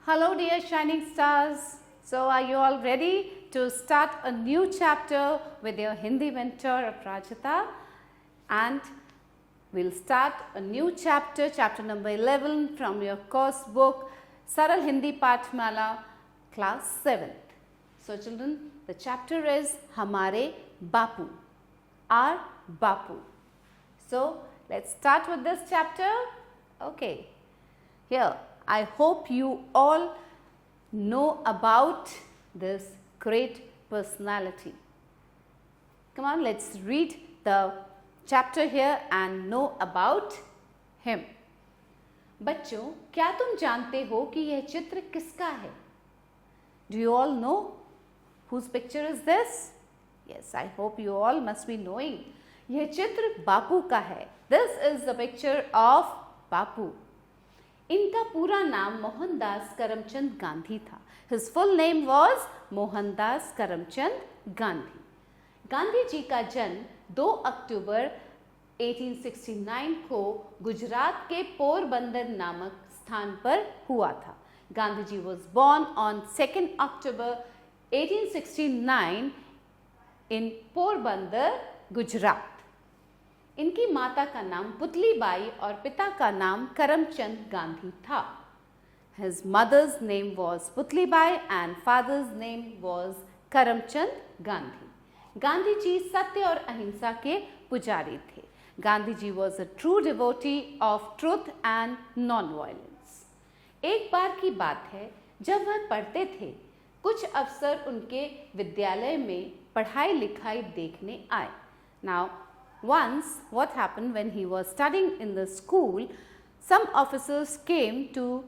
Hello dear shining stars. So are you all ready to start a new chapter with your Hindi mentor Aprajita? And we'll start a new chapter, chapter number 11 from your course book Saral Hindi Pathmala class 7th. So children, the chapter is Hamare Bapu, our Bapu. So let's start with this chapter. Okay, here I hope you all know about this great personality. Come on, let's read the chapter here and know about him. बच्चों, क्या तुम जानते हो कि यह चित्र किसका है? Do you all know whose picture is this? Yes, I hope you all must be knowing. यह चित्र बापू का है. This is the picture of बापू. इनका पूरा नाम मोहनदास करमचंद गांधी था. His full name was Mohandas Karamchand Gandhi. Gandhi ji का जन्म 2 अक्टूबर 1869 को गुजरात के पोरबंदर नामक स्थान पर हुआ था. Gandhi ji was born on 2 October 1869 in Porbandar, Gujarat. इनकी माता का नाम पुतली बाई और पिता का नाम करमचंद गांधी था. His mother's name was Putli Bai and father's name was Karamchand Gandhi. Gandhi ji सत्य और अहिंसा के पुजारी थे. Gandhi ji was a true devotee of truth and non-violence. एक बार की बात है, जब वह पढ़ते थे, कुछ अफसर उनके विद्यालय में पढ़ाई लिखाई देखने आए. Now, once what happened when he was studying in the school, some officers came to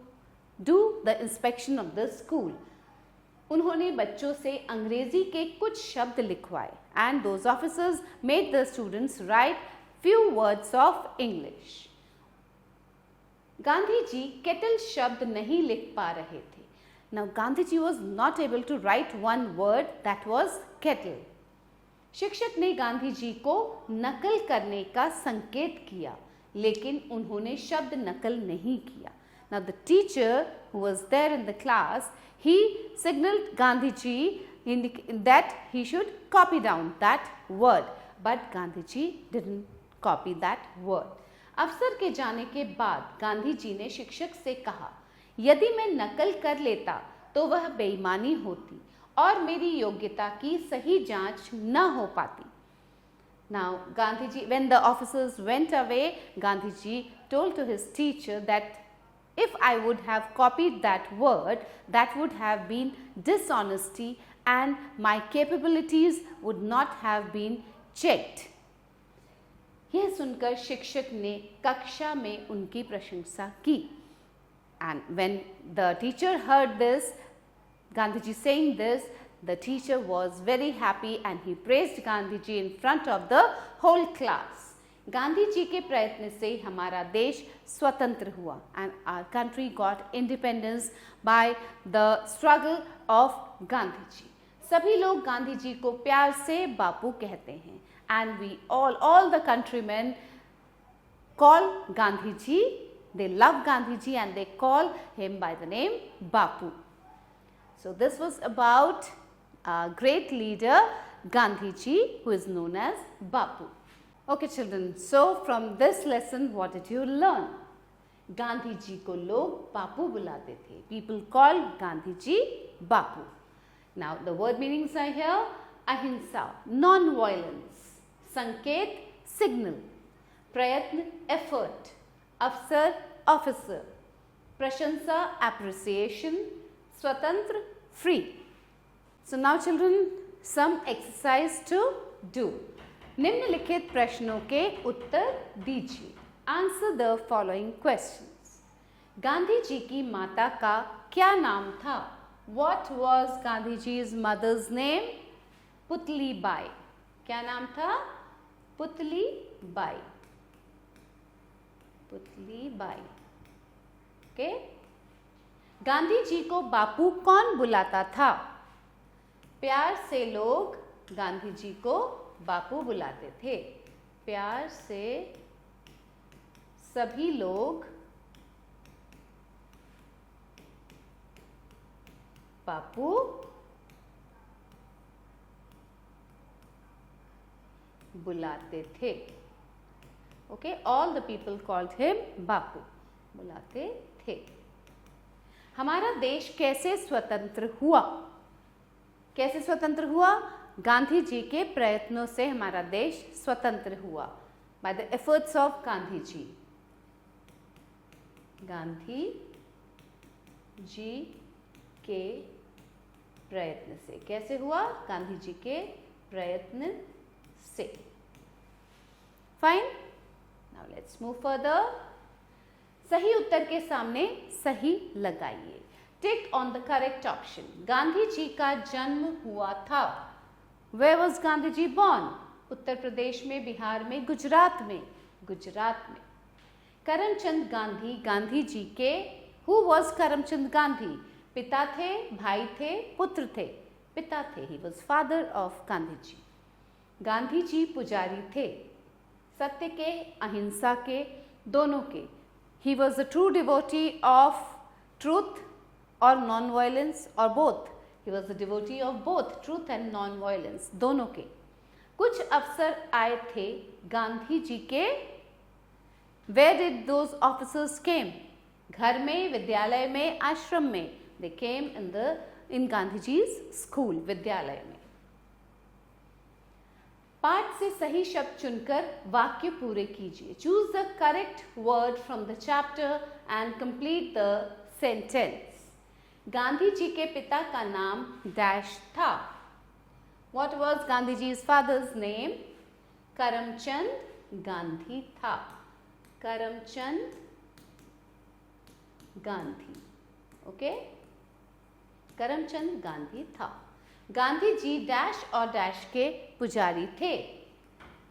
do the inspection of the school. उन्होंने बच्चों से अंग्रेजी के कुछ शब्द लिखवाए and those officers made the students write few words of English. Gandhi ji केटल शब्द नहीं लिख पा रहे थे. Now Gandhi ji was not able to write one word, that was kettle. शिक्षक ने गांधी जी को नकल करने का संकेत किया, लेकिन उन्होंने शब्द नकल नहीं किया. Now the teacher who was there in the class, he signaled Gandhi ji that he should copy down that word, but Gandhi ji didn't copy that word. अफसर के जाने के बाद गांधी जी ने शिक्षक से कहा, यदि मैं नकल कर लेता तो वह बेईमानी होती और मेरी योग्यता की सही जांच न हो पाती. Now Gandhi ji, when the officers went away, Gandhi ji told to his teacher that if I would have copied that word, that would have been dishonesty and my capabilities would not have been checked. यह सुनकर शिक्षक ने कक्षा में उनकी प्रशंसा की. And when the teacher heard this, Gandhiji saying this, the teacher was very happy and he praised Gandhiji in front of the whole class. Gandhi ji के प्रयत्न से हमारा देश स्वतंत्र हुआ and our country got independence by the struggle of Gandhi ji. सभी लोग गांधी जी को प्यार से बापू कहते हैं and we all the countrymen call Gandhi ji, they love Gandhi ji and they call him by the name Bapu. So this was about a great leader Gandhi ji, who is known as Bapu. Okay children, so from this lesson what did you learn? Gandhi ji को लोग बापू बुलाते थे. People call Gandhi ji Bapu. Now the word meanings are here. अहिंसा, non-violence. संकेत, signal. प्रयत्न, effort. अफसर, officer. प्रशंसा, appreciation. स्वतंत्र, free. So now children, some exercise to do. निम्नलिखित प्रश्नों के उत्तर दीजिए. Answer the following questions. Gandhi ji की माता का क्या नाम था? What was Gandhi ji's mother's name? Putli by. क्या नाम था? पुतली बाई. पुतली बाई. Okay? गांधी जी को बापू कौन बुलाता था? प्यार से लोग गांधी जी को बापू बुलाते थे. प्यार से सभी लोग बापू बुलाते थे। Okay, all the people called him Bapu, बुलाते थे। हमारा देश कैसे स्वतंत्र हुआ? कैसे स्वतंत्र हुआ? गांधी जी के प्रयत्नों से हमारा देश स्वतंत्र हुआ। By the efforts of Gandhi ji. Gandhi ji के प्रयत्न से। कैसे हुआ? गांधी जी के प्रयत्न से। Fine, now let's move further. सही उत्तर के सामने सही लगाइए। Tick on the correct option. Gandhi ji का जन्म हुआ था। Where was Gandhi ji born? Uttar Pradesh में, बिहार में, गुजरात में। गुजरात में। करमचंद गांधी गांधी जी के Who was करमचंद गांधी? पिता थे, भाई थे, पुत्र थे? पिता थे। He was father of Gandhi ji. Gandhi जी पुजारी थे, सत्य के, अहिंसा के, दोनों के। He was a true devotee of truth or non-violence or both? He was a devotee of both truth and non-violence, दोनों के। कुछ अफसर आए थे गांधी जी के। Where did those officers came? घर में, विद्यालय में, आश्रम में। They came in Gandhi जी's school, विद्यालय में। पाठ से सही शब्द चुनकर वाक्य पूरे कीजिए। Choose the correct word from the chapter and complete the sentence. Gandhi ji के पिता का नाम डैश था। What was Gandhi जी's father's name? Karamchand Gandhi था। करमचंद गांधी। ओके, करमचंद गांधी था। गांधी जी डैश और डैश के पुजारी थे।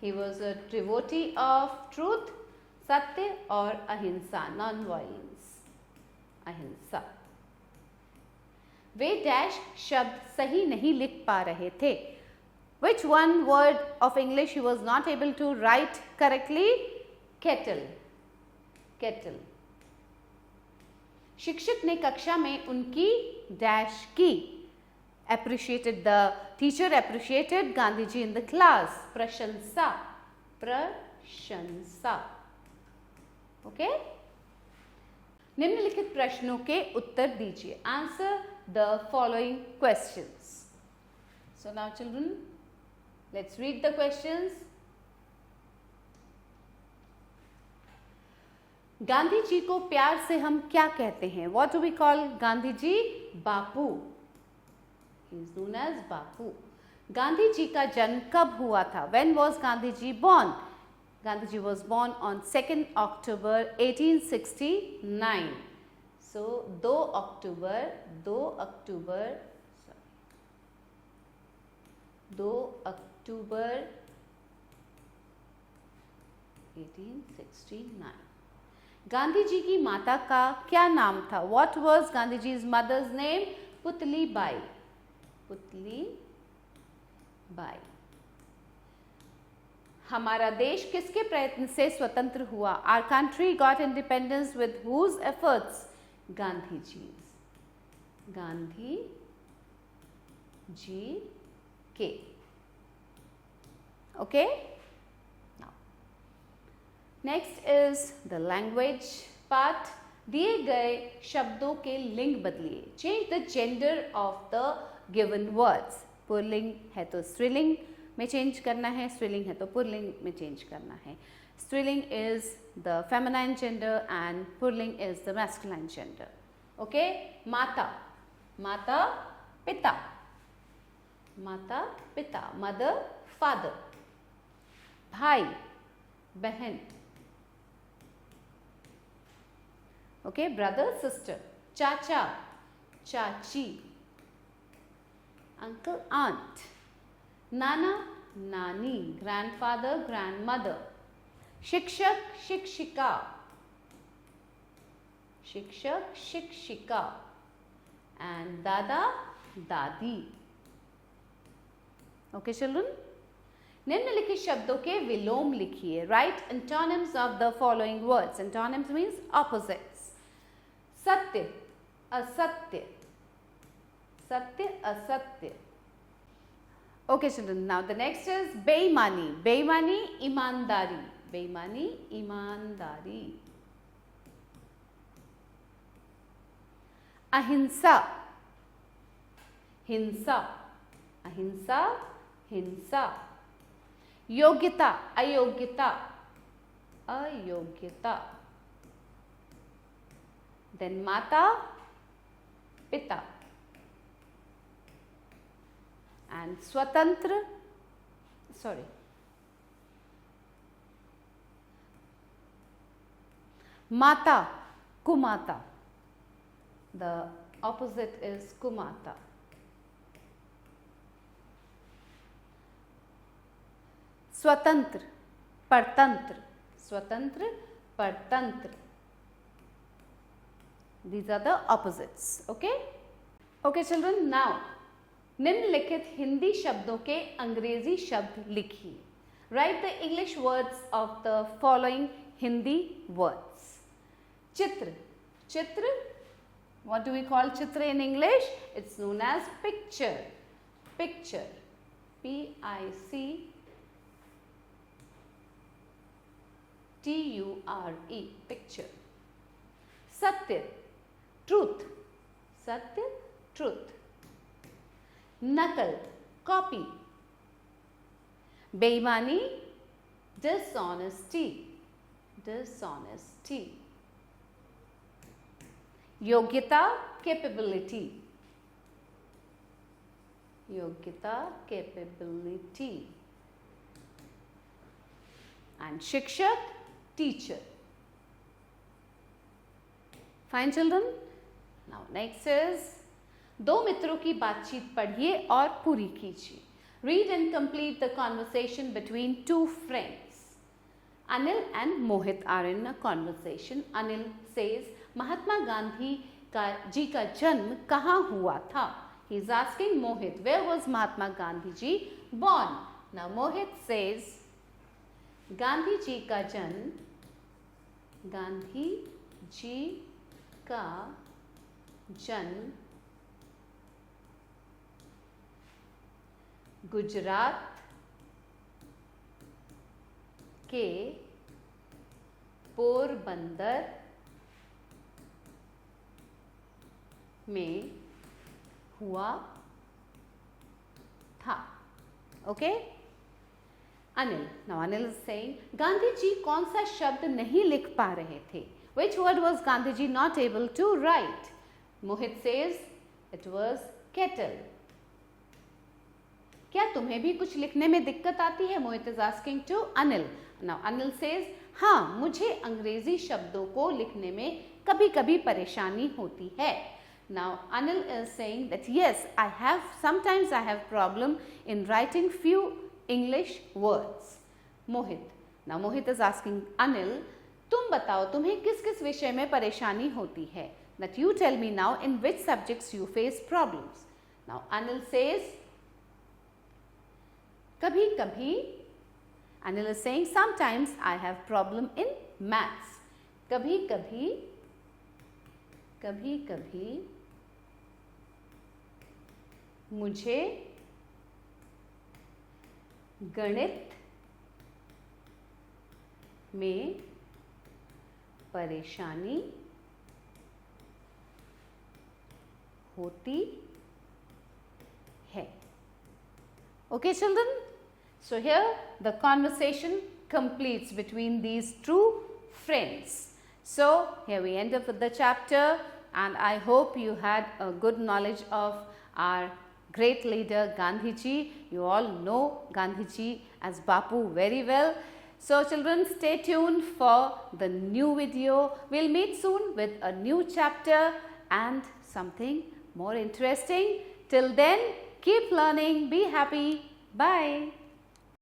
He was a devotee of truth, सत्य और अहिंसा, नॉन वायलेंस, अहिंसा। वे डैश शब्द सही नहीं लिख पा रहे थे। Which one word of English he was not able to write correctly? Kettle, kettle। शिक्षक ने कक्षा में उनकी डैश की। Appreciated, the teacher appreciated Gandhi ji in the class. प्रशंसा, प्रशंसा। ओके, निम्नलिखित प्रश्नों के उत्तर दीजिए। Answer the following questions. So now children, let's read the questions. Gandhi ji को प्यार से हम क्या कहते हैं? What do we call Gandhi ji? Bapu. He is known as बापू। गांधी जी का जन्म कब हुआ था? When was Gandhi ji born? Gandhi ji was born on 2nd October 1869. So 2 अक्टूबर 1869। गांधी जी की माता का क्या नाम था? What was गांधी जी's mother's name? पुतली बाई। पुतली बाई। हमारा देश किसके प्रयत्न से स्वतंत्र हुआ? Our country got independence with whose efforts? Gandhi जी's। Gandhi ji के। Okay? Now, next is the language part. दिए गए शब्दों के लिंग बदलिए। Change the gender of the given words. Pulling है तो स्त्रीलिंग में चेंज करना है, स्त्रीलिंग है तो पुल्लिंग में चेंज करना है। स्त्रीलिंग is the feminine gender and pulling is the masculine gender. Okay, माता, माता पिता, माता पिता, मदर फादर। भाई बहन, ओके, ब्रदर सिस्टर। चाचा चाची, अंकल आंट। नाना नानी, ग्रैंडफादर ग्रैंडमदर। शिक्षक शिक्षिका, शिक्षक शिक्षिका एंड दादा दादी। ओके चिल्ड्रन, निम्नलिखित शब्दों के विलोम लिखिए। Right antonyms of the following words. Antonyms means opposites. सत्य असत्य, सत्य असत्य. Okay children, now the next is बेईमानी. बेईमानी ईमानदारी. बेईमानी ईमानदारी. अहिंसा. हिंसा. अहिंसा हिंसा. योग्यता. अयोग्यता. अयोग्यता. देन माता पिता. and स्वतंत्र, sorry, माता कुमाता. The opposite is कुमाता. स्वतंत्र परतंत्र. स्वतंत्र परतंत्र. These are the opposites. Okay? Okay children, now निम्नलिखित हिंदी शब्दों के अंग्रेजी शब्द लिखिए. Write the English words of the following Hindi words. चित्र. चित्र, व्हाट डू वी कॉल चित्र in English? It's known as picture. Picture. PICTURE. Picture. सत्य. ट्रूथ. सत्य ट्रूथ. नकल कॉपी. बेईमानी डिसऑनेस्टी. डिसऑनेस्टी. योग्यता कैपेबिलिटी. योग्यता कैपेबिलिटी. एंड शिक्षक teacher. Fine children. Now next is दो मित्रों की बातचीत पढ़िए और पूरी कीजिए. Read and complete the conversation between two friends. Anil and Mohit are in a conversation. Anil says, Mahatma Gandhi ji का जन्म कहाँ हुआ था? He is asking Mohit, where was Mahatma Gandhi ji born? Now Mohit says, Gandhi ji का जन्म गुजरात के पोरबंदर में हुआ था. Okay. Anil. Now Anil is saying, Gandhi ji कौन सा शब्द नहीं लिख पा रहे थे? Which word was Gandhi ji not able to write? Mohit says it was kettle. क्या तुम्हें भी कुछ लिखने में दिक्कत आती है? Mohit is asking to Anil. Now Anil says, हाँ, मुझे अंग्रेजी शब्दों को लिखने में कभी कभी परेशानी होती है. Now Anil is saying that yes, sometimes I have problem in writing few English words. Mohit. Now Mohit is asking Anil, तुम बताओ तुम्हें किस किस विषय में परेशानी होती है? That you tell me now in which subjects you face problems. Now Anil says, कभी कभी. Anil is saying sometimes I have problem in maths. कभी कभी मुझे गणित में परेशानी होती है. Okay children, so here the conversation completes between these two friends. So here we end up with the chapter, and I hope you had a good knowledge of our great leader Gandhi ji. You all know Gandhi ji as Bapu very well. So children, stay tuned for the new video. We'll meet soon with a new chapter and something more interesting. Till then, keep learning, be happy. Bye.